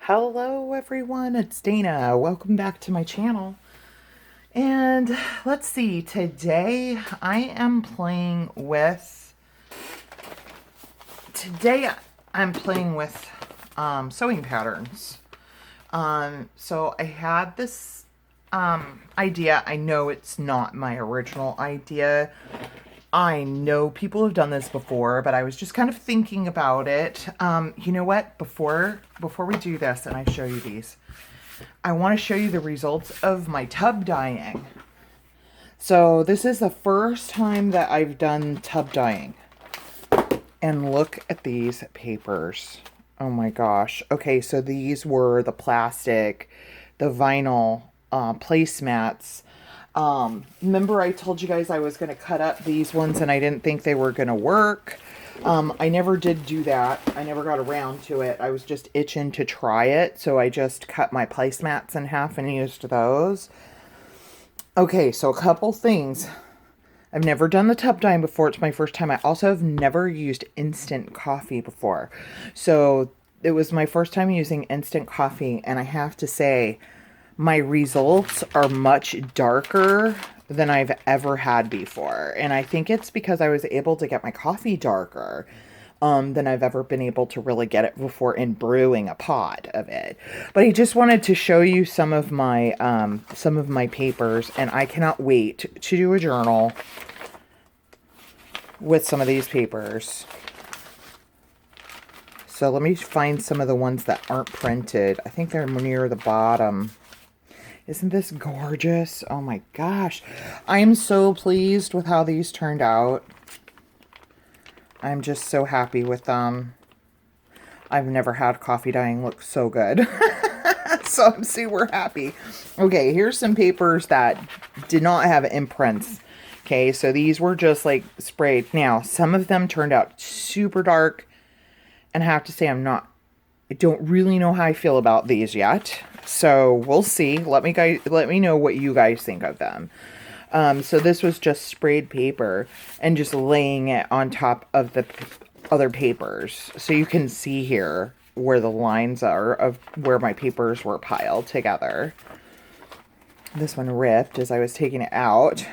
Hello everyone, it's Dana. Welcome back to my channel. And let's see, today I'm playing with sewing patterns. So I had this idea. I know it's not my original idea. I know people have done this before, but I was just kind of thinking about it. You know what? Before we do this and I show you these, I want to show you the results of my tub dyeing. So this is the first time that I've done tub dyeing. And look at these papers. Oh my gosh. Okay, so these were the plastic, the vinyl placemats. Remember I told you guys I was going to cut up these ones and I didn't think they were going to work. I never did do that. I never got around to it. I was just itching to try it. So I just cut my placemats in half and used those. Okay, so a couple things. I've never done the tub dyeing before. It's my first time. I also have never used instant coffee before. So it was my first time using instant coffee. And I have to say, my results are much darker than I've ever had before. And I think it's because I was able to get my coffee darker than I've ever been able to really get it before in brewing a pot of it. But I just wanted to show you some of my papers, and I cannot wait to do a journal with some of these papers. So let me find some of the ones that aren't printed. I think they're near the bottom. Isn't this gorgeous? Oh my gosh. I am so pleased with how these turned out. I'm just so happy with them. I've never had coffee dyeing look so good. So I'm super happy. Okay, here's some papers that did not have imprints. Okay, so these were just like sprayed. Now, some of them turned out super dark. And I have to say I don't really know how I feel about these yet. So we'll see. Let me know what you guys think of them. So this was just sprayed paper and just laying it on top of the other papers. So you can see here where the lines are of where my papers were piled together. This one ripped as I was taking it out.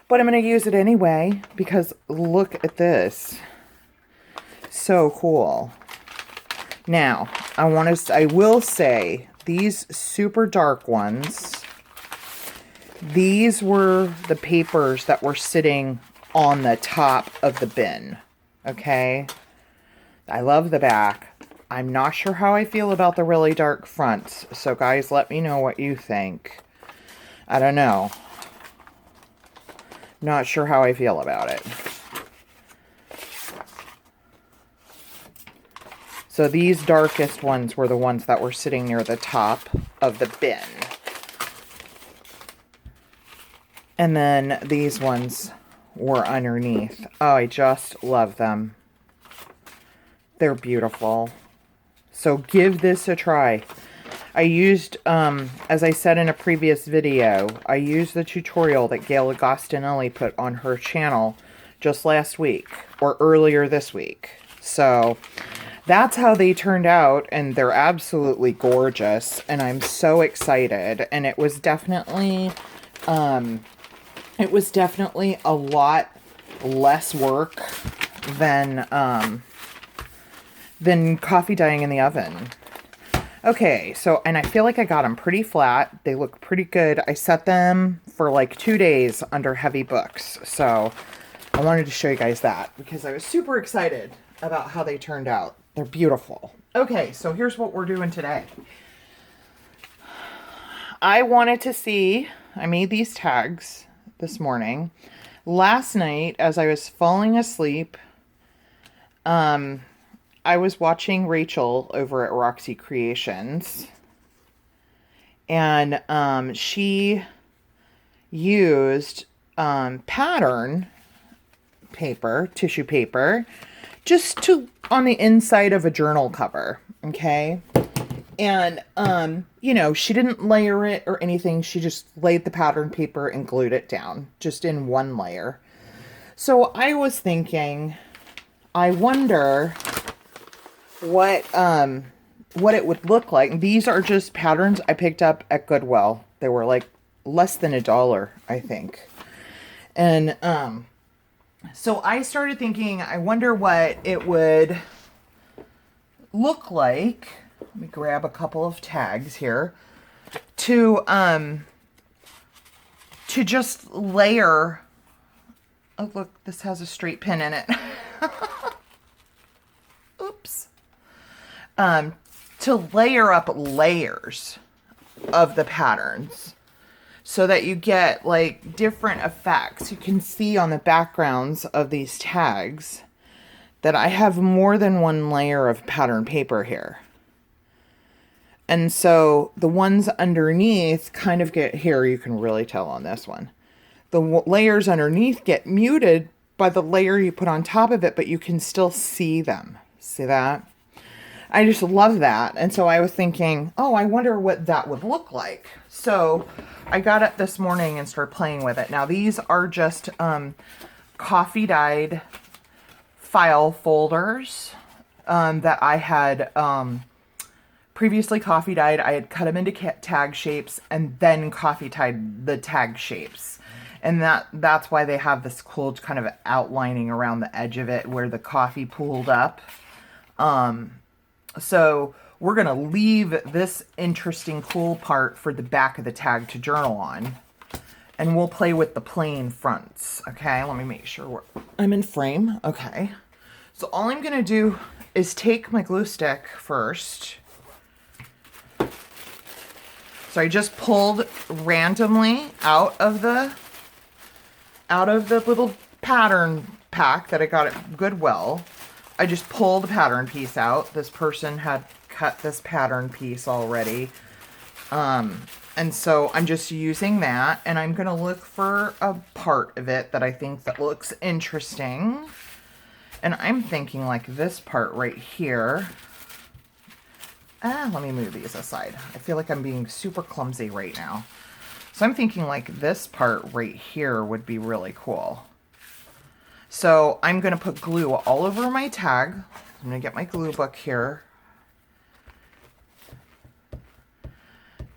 But I'm going to use it anyway because look at this. So cool. Now, I will say these super dark ones, these were the papers that were sitting on the top of the bin. Okay? I love the back. I'm not sure how I feel about the really dark fronts. So guys, let me know what you think. I don't know. Not sure how I feel about it. So these darkest ones were the ones that were sitting near the top of the bin. And then these ones were underneath. Oh, I just love them. They're beautiful. So give this a try. I used, as I said in a previous video, I used the tutorial that Gail Agostinelli put on her channel just last week, or earlier this week. So that's how they turned out, and they're absolutely gorgeous, and I'm so excited. And it was definitely a lot less work than coffee dyeing in the oven. Okay, so, and I feel like I got them pretty flat. They look pretty good. I set them for like 2 days under heavy books. So I wanted to show you guys that because I was super excited about how they turned out. They're beautiful. Okay, so here's what we're doing today. I wanted to see, I made these tags this morning. Last night, as I was falling asleep, I was watching Rachel over at Roxy Creations, and she used pattern paper, tissue paper, just on the inside of a journal cover, okay? And, you know, she didn't layer it or anything. She just laid the pattern paper and glued it down, just in one layer. So I was thinking, I wonder what what it would look like. These are just patterns I picked up at Goodwill. They were like less than $1, I think. And so I started thinking, I wonder what it would look like. Let me grab a couple of tags here to just layer. Oh, look, this has a straight pin in it. Oops. To layer up layers of the patterns so that you get like different effects. You can see on the backgrounds of these tags that I have more than one layer of pattern paper here. And so the ones underneath kind of get, here you can really tell on this one. The layers underneath get muted by the layer you put on top of it, but you can still see them. See that? I just love that. And so I was thinking, oh, I wonder what that would look like. So I got up this morning and started playing with it. Now these are just coffee dyed file folders that I had previously coffee dyed. I had cut them into tag shapes and then coffee dyed the tag shapes. And that's why they have this cool kind of outlining around the edge of it where the coffee pooled up. So we're going to leave this interesting cool part for the back of the tag to journal on. And we'll play with the plain fronts. Okay, let me make sure I'm in frame. Okay. So all I'm going to do is take my glue stick first. So I just pulled randomly out of the little pattern pack that I got at Goodwill. I just pulled the pattern piece out. This person had cut this pattern piece already. And so I'm just using that, and I'm going to look for a part of it that I think that looks interesting. And I'm thinking like this part right here. Let me move these aside. I feel like I'm being super clumsy right now. So I'm thinking like this part right here would be really cool. So I'm going to put glue all over my tag. I'm going to get my glue book here.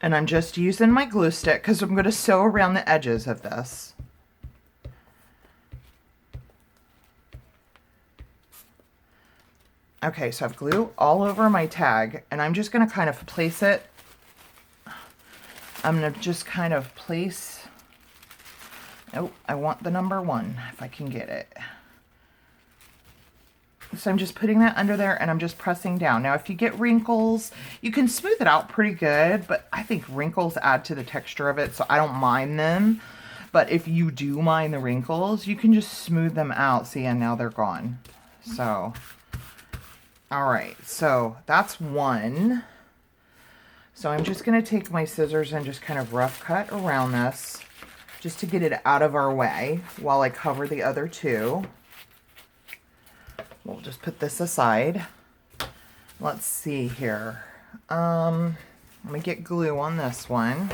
And I'm just using my glue stick because I'm going to sew around the edges of this. Okay, so I've glue all over my tag, and I'm just going to kind of place it. I'm going to just kind of place. Oh, I want the number 1 if I can get it. So I'm just putting that under there, and I'm just pressing down. Now, if you get wrinkles, you can smooth it out pretty good, but I think wrinkles add to the texture of it, so I don't mind them. But if you do mind the wrinkles, you can just smooth them out. See, and now they're gone. So, all right, so that's 1. So I'm just going to take my scissors and just kind of rough cut around this just to get it out of our way while I cover the other 2. We'll just put this aside. Let's see here. Let me get glue on this one.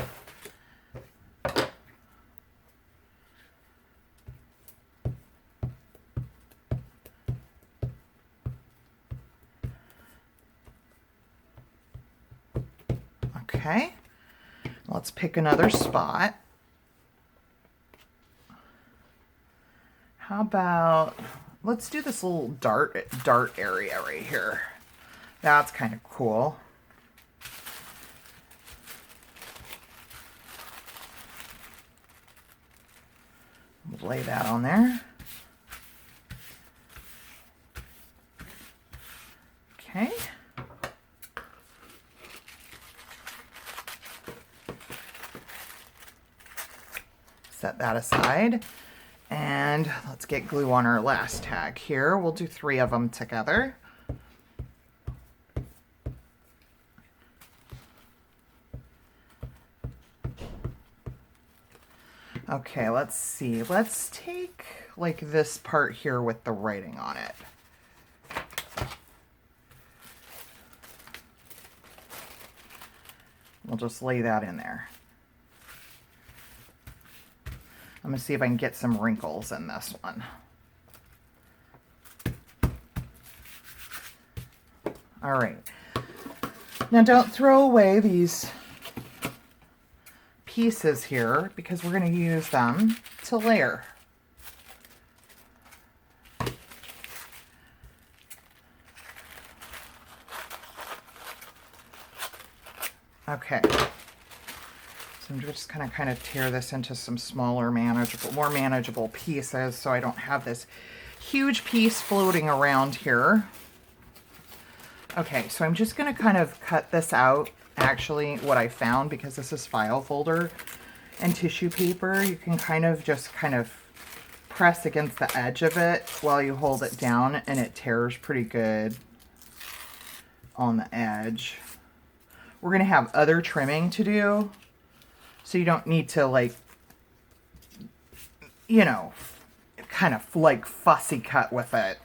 Okay, let's pick another spot. How about, let's do this little dart area right here. That's kind of cool. We'll lay that on there. Okay. Set that aside, and let's get glue on our last tag here. We'll do 3 of them together. Okay, let's see. Let's take like this part here with the writing on it. We'll just lay that in there. I'm going to see if I can get some wrinkles in this one. All right. Now don't throw away these pieces here because we're going to use them to layer. Okay, so I'm just going to kind of tear this into some smaller, more manageable pieces so I don't have this huge piece floating around here. Okay, so I'm just going to kind of cut this out, actually, what I found, because this is file folder and tissue paper. You can kind of press against the edge of it while you hold it down, and it tears pretty good on the edge. We're going to have other trimming to do, so you don't need to, like, you know, kind of like fussy cut with it,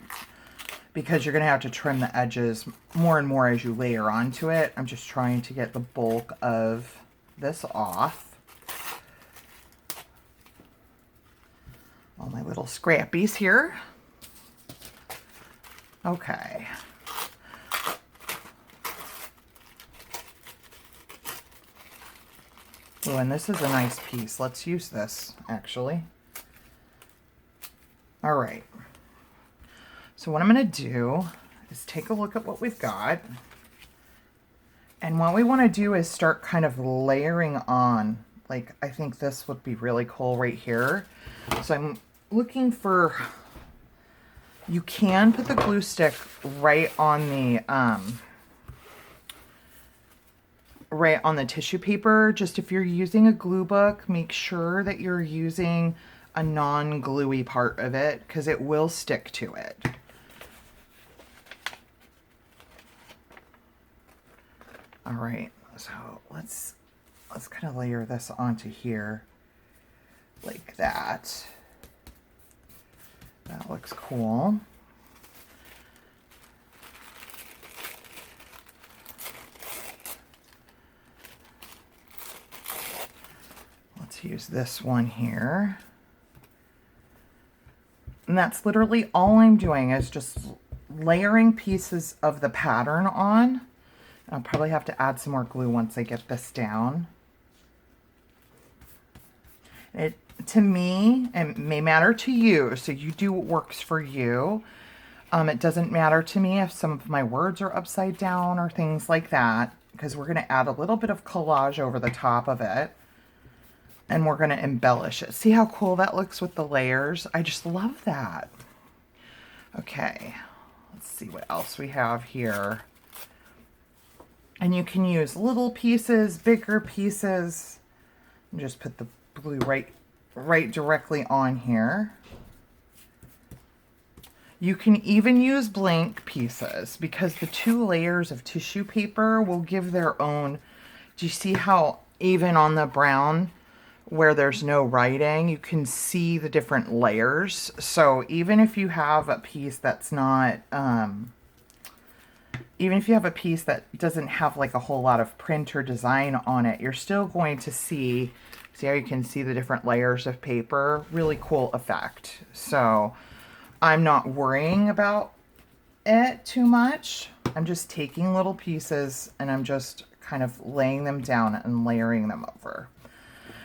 because you're going to have to trim the edges more and more as you layer onto it. I'm just trying to get the bulk of this off. All my little scrappies here. Okay. Oh, and this is a nice piece. Let's use this, actually. All right. So what I'm going to do is take a look at what we've got. And what we want to do is start kind of layering on. Like, I think this would be really cool right here. So I'm looking for... You can put the glue stick right on the tissue paper. Just if you're using a glue book, make sure that you're using a non-gluey part of it, because it will stick to it. All right, so let's kind of layer this onto here like that. That looks cool. Let's use this one here. And that's literally all I'm doing, is just layering pieces of the pattern on. I'll probably have to add some more glue once I get this down. To me, it may matter to you, so you do what works for you. It doesn't matter to me if some of my words are upside down or things like that, because we're going to add a little bit of collage over the top of it, and we're going to embellish it. See how cool that looks with the layers? I just love that. Okay, let's see what else we have here. And you can use little pieces, bigger pieces, and just put the glue right directly on here. You can even use blank pieces, because the 2 layers of tissue paper will give their own. Do you see how even on the brown where there's no writing, you can see the different layers? So even if you have a piece that's not, even if you have a piece that doesn't have like a whole lot of print or design on it, you're still going to see how you can see the different layers of paper. Really cool effect. So I'm not worrying about it too much. I'm just taking little pieces and I'm just kind of laying them down and layering them over.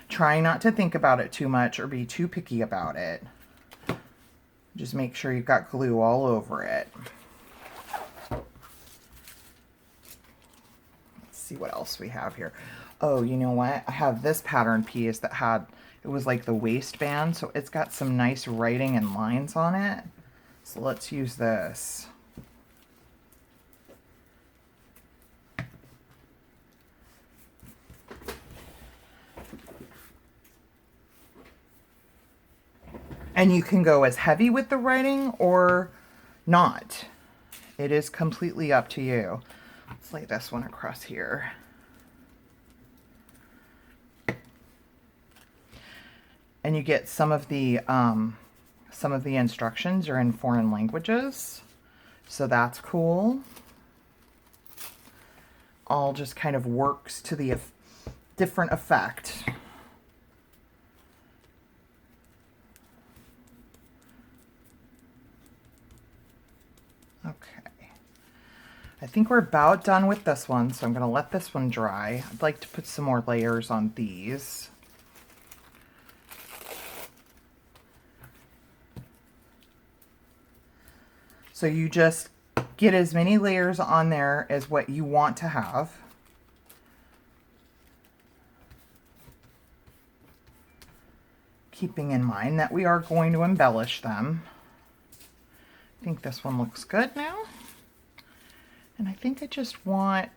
Trying not to think about it too much or be too picky about it. Just make sure you've got glue all over it. See what else we have here. Oh, you know what? I have this pattern piece that it was like the waistband, so it's got some nice writing and lines on it. So let's use this. And you can go as heavy with the writing or not. It is completely up to you. Let's lay this one across here. And you get some of the instructions are in foreign languages, so that's cool. All just kind of works to the different effect. Okay. I think we're about done with this one, so I'm going to let this one dry. I'd like to put some more layers on these. So you just get as many layers on there as what you want to have. Keeping in mind that we are going to embellish them. I think this one looks good now. And I think I just want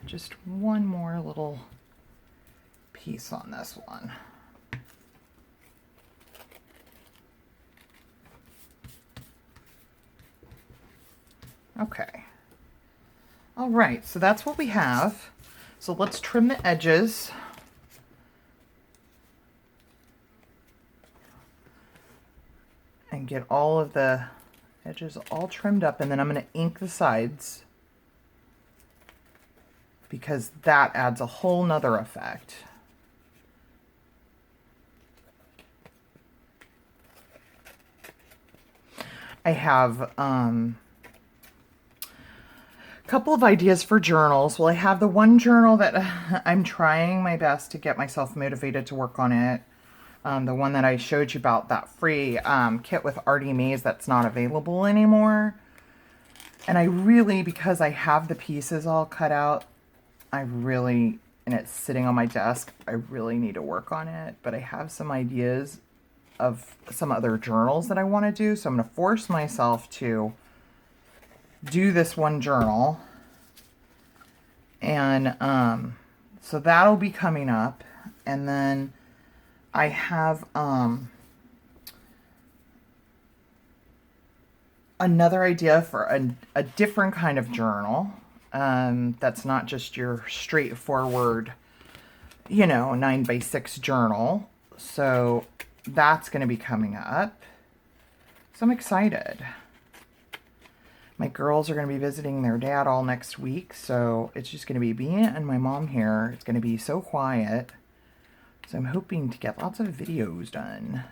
just one more little piece on this one. Okay. All right, so that's what we have. So let's trim the edges. And get all of the edges all trimmed up, and then I'm going to ink the sides because that adds a whole nother effect. I have a couple of ideas for journals. Well, I have the one journal that I'm trying my best to get myself motivated to work on it. The one that I showed you about, that free kit with Artie Mays, that's not available anymore. And I really, because I have the pieces all cut out, and it's sitting on my desk, I really need to work on it. But I have some ideas of some other journals that I want to do. So I'm going to force myself to do this one journal. And so that'll be coming up. And then I have another idea for a different kind of journal that's not just your straightforward, 9x6 journal. So that's going to be coming up. So I'm excited. My girls are going to be visiting their dad all next week, so it's just going to be me and my mom here. It's going to be so quiet. So I'm hoping to get lots of videos done.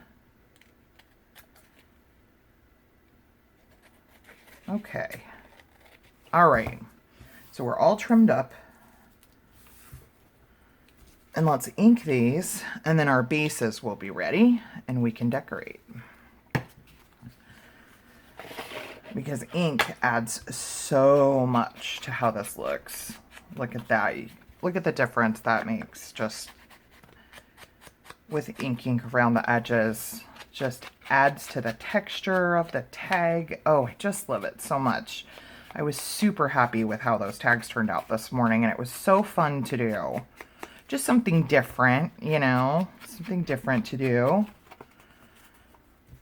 Okay. All right. So we're all trimmed up. And let's ink these, and then our bases will be ready, and we can decorate. Because ink adds so much to how this looks. Look at that. Look at the difference that makes just with inking around the edges. Just adds to the texture of the tag. Oh, I just love it so much. I was super happy with how those tags turned out this morning, and it was so fun to do. Just something different, something different to do.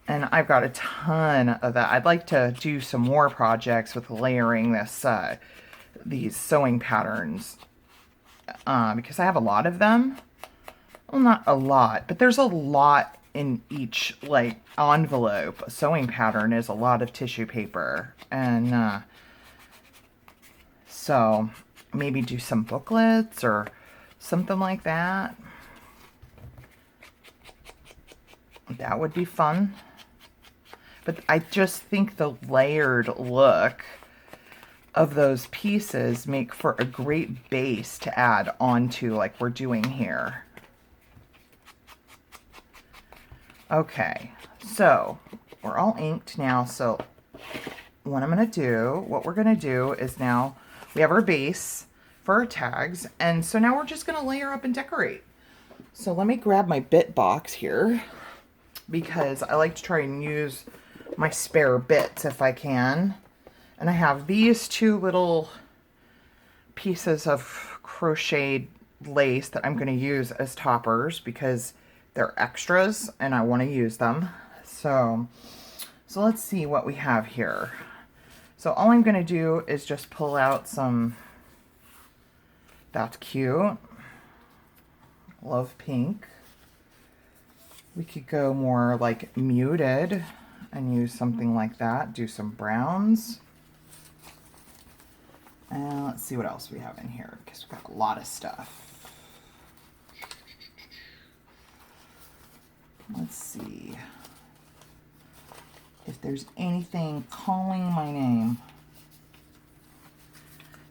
And I've got a ton of that. I'd like to do some more projects with layering these sewing patterns because I have a lot of them. Well, not a lot, but there's a lot in each envelope. A sewing pattern is a lot of tissue paper. And so maybe do some booklets or something like that. That would be fun. But I just think the layered look of those pieces make for a great base to add onto like we're doing here. Okay, so we're all inked now. So what we're going to do is now we have our base for our tags. And so now we're just going to layer up and decorate. So let me grab my bit box here because I like to try and use my spare bits if I can. And I have these two little pieces of crocheted lace that I'm going to use as toppers because they're extras and I want to use them. So let's see what we have here. So all I'm going to do is just pull out some, that's cute, love pink. We could go more like muted and use something like that. Do some browns. And let's see what else we have in here because we've got a lot of stuff. Let's see. if there's anything calling my name.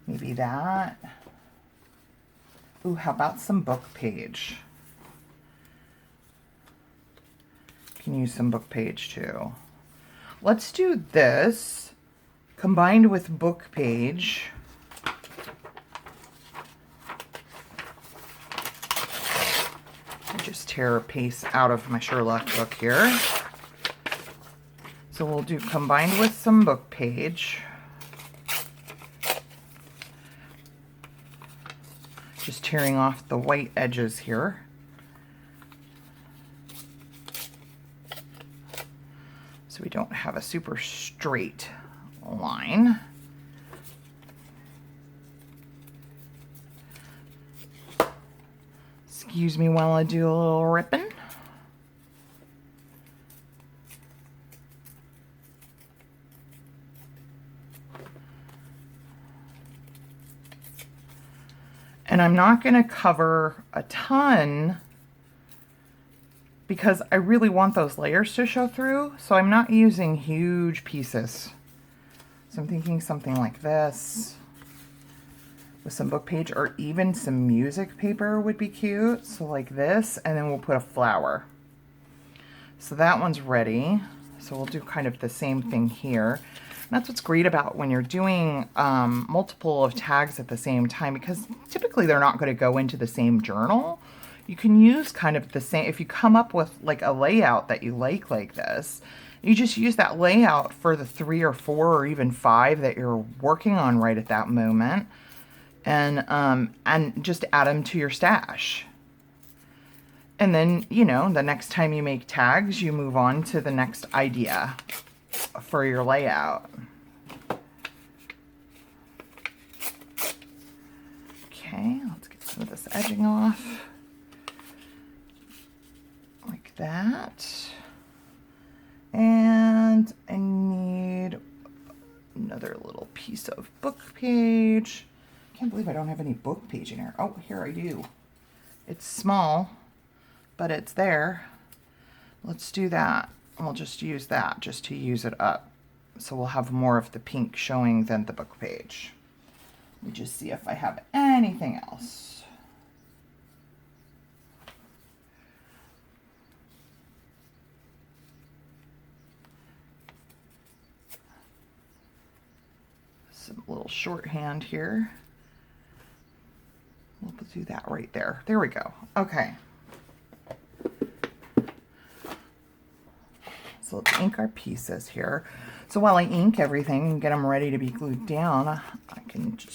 Maybe that. Ooh, how about some book page? Can use some book page too. Let's do this combined with book page. I just tear a piece out of my Sherlock book here. So we'll do combined with some book page. Just tearing off the white edges here. So we don't have a super straight line. Excuse me while I do a little ripping. And I'm not going to cover a ton because I really want those layers to show through. So I'm not using huge pieces. So I'm thinking something like this with some book page, or even some music paper would be cute. So like this, and then we'll put a flower. So that one's ready. So we'll do kind of the same thing here. And that's what's great about when you're doing multiple of tags at the same time, because typically they're not going to go into the same journal. You can use kind of the same, if you come up with like a layout that you like this, you just use that layout for the 3 or 4 or even 5 that you're working on right at that moment, and just add them to your stash. And then, you know, the next time you make tags, you move on to the next idea for your layout. Okay, let's get some of this edging off. Like that. And I need another little piece of book page. I can't believe I don't have any book page in here. Oh, here I do. It's small, but it's there. Let's do that. We'll just use that just to use it up. So we'll have more of the pink showing than the book page. Let me just see if I have anything else. Some little shorthand here. We'll do that right there. There we go. Okay. So let's ink our pieces here. So while I ink everything and get them ready to be glued down,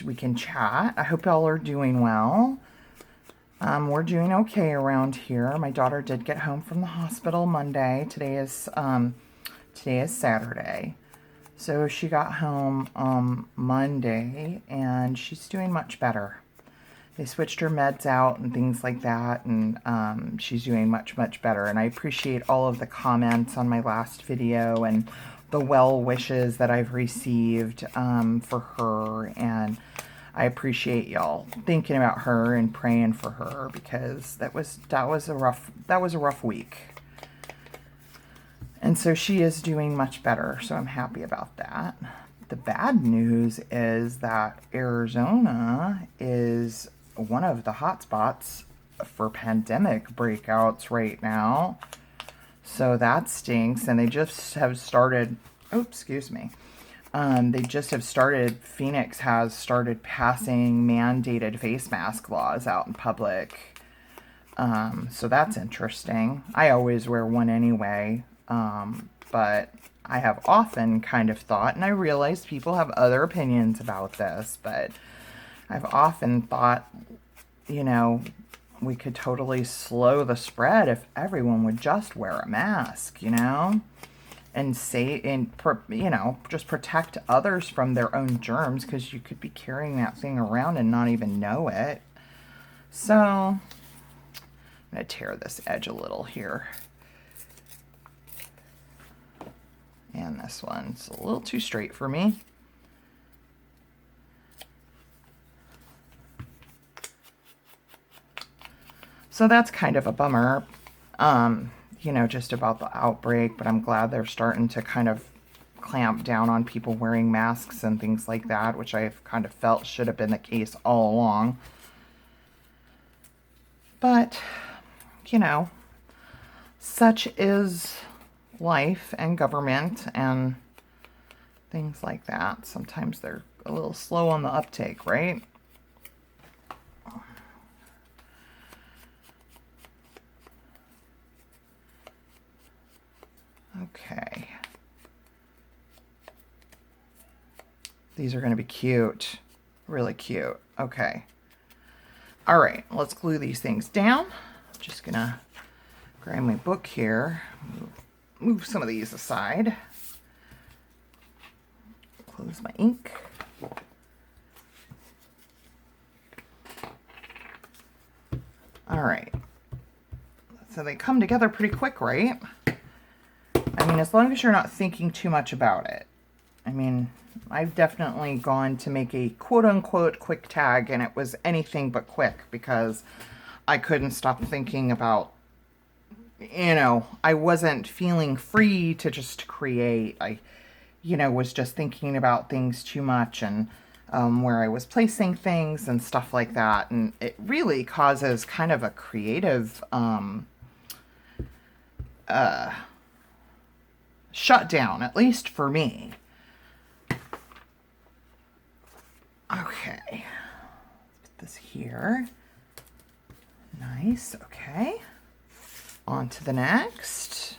we can chat. I hope y'all are doing well. We're doing okay around here. My daughter did get home from the hospital Monday. Today is Saturday. So she got home Monday, and she's doing much better. They switched her meds out and things like that, and she's doing much, much better. And I appreciate all of the comments on my last video and the well wishes that I've received for her. And I appreciate y'all thinking about her and praying for her, because that was a rough week. And so she is doing much better, so I'm happy about that. The bad news is that Arizona is one of the hot spots for pandemic breakouts right now. So that stinks. And they just have started, oh, excuse me. They just have started, Phoenix has started passing mandated face mask laws out in public. So that's interesting. I always wear one anyway. But I have often kind of thought, and I realize people have other opinions about this, but I've often thought, you know, we could totally slow the spread if everyone would just wear a mask, you know, and you know, just protect others from their own germs, because you could be carrying that thing around and not even know it. So I'm going to tear this edge a little here. And this one's a little too straight for me. So that's kind of a bummer. You you know, just about the outbreak, but I'm glad they're starting to kind of clamp down on people wearing masks and things like that, which I've kind of felt should have been the case all along. But, you know, such is life and government and things like that. Sometimes they're a little slow on the uptake, right? Okay. These are going to be cute. Really cute. Okay. All right, let's glue these things down. I'm just going to grab my book here. Move some of these aside. Close my ink. All right. So they come together pretty quick, right? I mean, as long as you're not thinking too much about it. I mean, I've definitely gone to make a quote-unquote quick tag, and it was anything but quick because I couldn't stop thinking about, you know, I wasn't feeling free to just create. I, you know, was just thinking about things too much and where I was placing things and stuff like that. And it really causes kind of a creative shutdown, at least for me. Okay, let's put this here. Nice, okay. On to the next.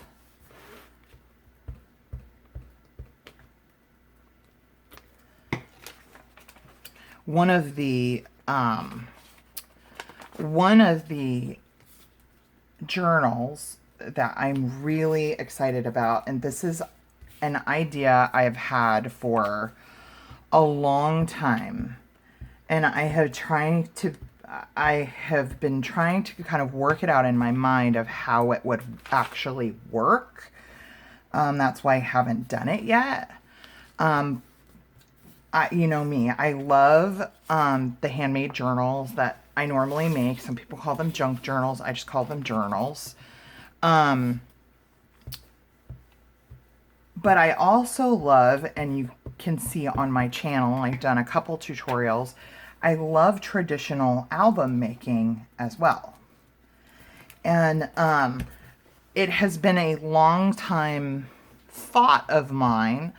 One of the journals that I'm really excited about, and this is an idea I've had for a long time, and I have been trying to kind of work it out in my mind of how it would actually work. That's why I haven't done it yet. You know me, I love the handmade journals that I normally make. Some people call them junk journals. I just call them journals. But I also love, and you can see on my channel, I've done a couple tutorials, I love traditional album making as well. And it has been a long time thought of mine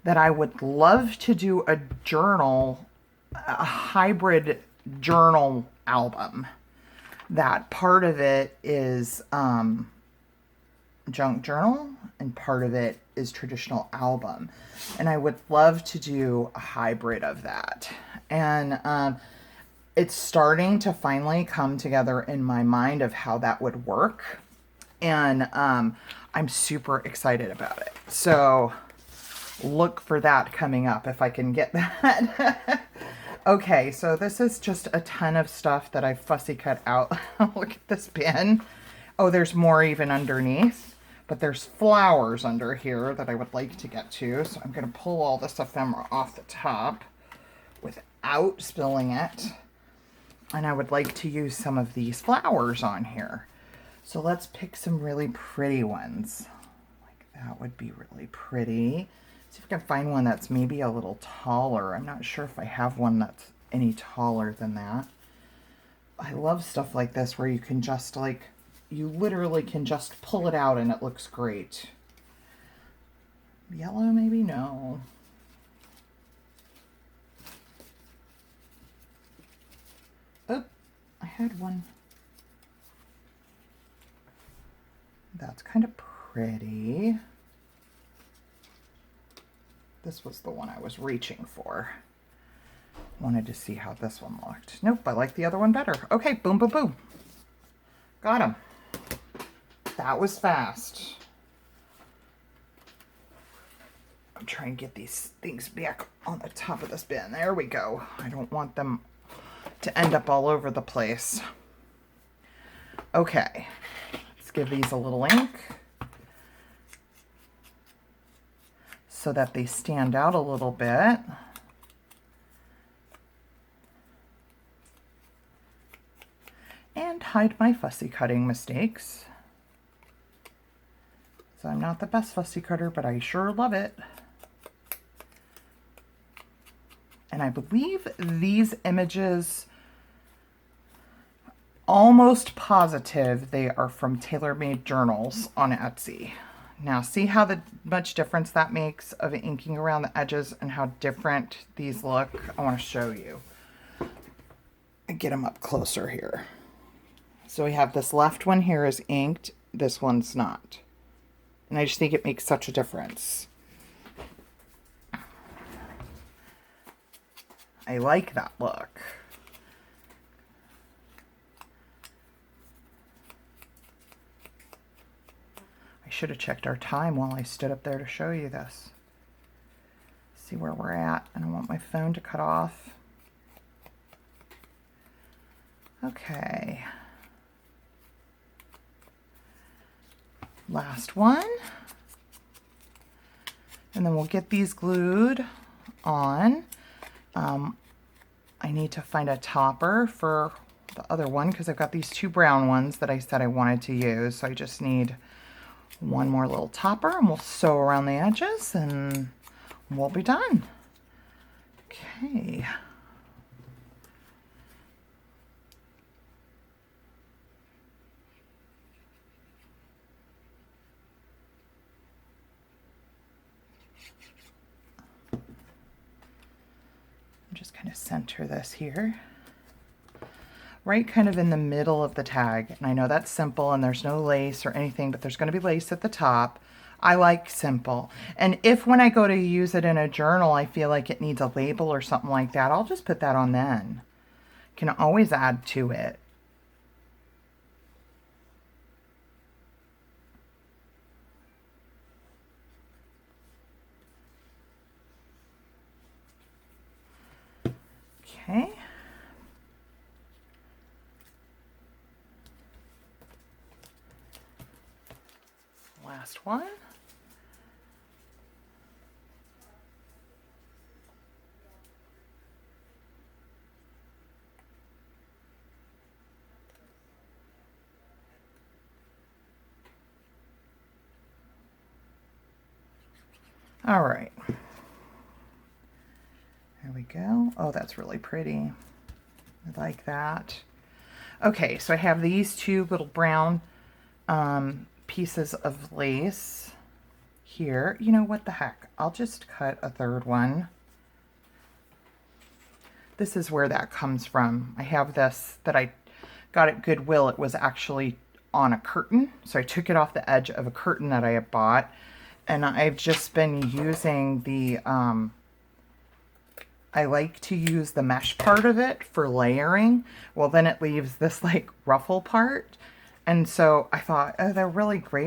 that I would love to do a journal, a hybrid journal album. That part of it is junk journal and part of it is traditional album. And I would love to do a hybrid of that. And it's starting to finally come together in my mind of how that would work. And I'm super excited about it. So look for that coming up if I can get that. Okay, so this is just a ton of stuff that I fussy cut out. Look at this bin. Oh, there's more even underneath, but there's flowers under here that I would like to get to. So I'm going to pull all this ephemera off the top without spilling it. And I would like to use some of these flowers on here. So let's pick some really pretty ones. Like that would be really pretty. See if I can find one that's maybe a little taller. I'm not sure if I have one that's any taller than that. I love stuff like this where you can just like, you literally can just pull it out and it looks great. Yellow, maybe? No. Oh, I had one. That's kind of pretty. This was the one I was reaching for. Wanted to see how this one looked. Nope, I like the other one better. Okay, boom, boom, boom. Got him. That was fast. I'm trying to get these things back on the top of this bin. There we go. I don't want them to end up all over the place. Okay, let's give these a little ink so that they stand out a little bit. And hide my fussy cutting mistakes. So I'm not the best fussy cutter, but I sure love it. And I believe these images, almost positive they are from Tailor Made Journals on Etsy. Now see how much difference that makes of inking around the edges and how different these look? I want to show you. Get them up closer here. So we have this left one here is inked, this one's not. And I just think it makes such a difference. I like that look. I should have checked our time while I stood up there to show you this. See where we're at. I don't want my phone to cut off. Okay. Last one. And then we'll get these glued on. I need to find a topper for the other one because I've got these two brown ones that I said I wanted to use. So I just need one more little topper and we'll sew around the edges and we'll be done. Okay. Just kind of center this here, right kind of in the middle of the tag. And I know that's simple and there's no lace or anything, but there's going to be lace at the top. I like simple. And if when I go to use it in a journal, I feel like it needs a label or something like that, I'll just put that on then. Can always add to it. Okay. Last one. All right. There we go. Oh, that's really pretty. I like that. Okay, so I have these two little brown pieces of lace here. You know what the heck? I'll just cut a third one. This is where that comes from. I have this that I got at Goodwill. It was actually on a curtain. So I took it off the edge of a curtain that I had bought. And I've just been using the, I like to use the mesh part of it for layering. Well, then it leaves this like ruffle part. And so I thought, oh, they're really great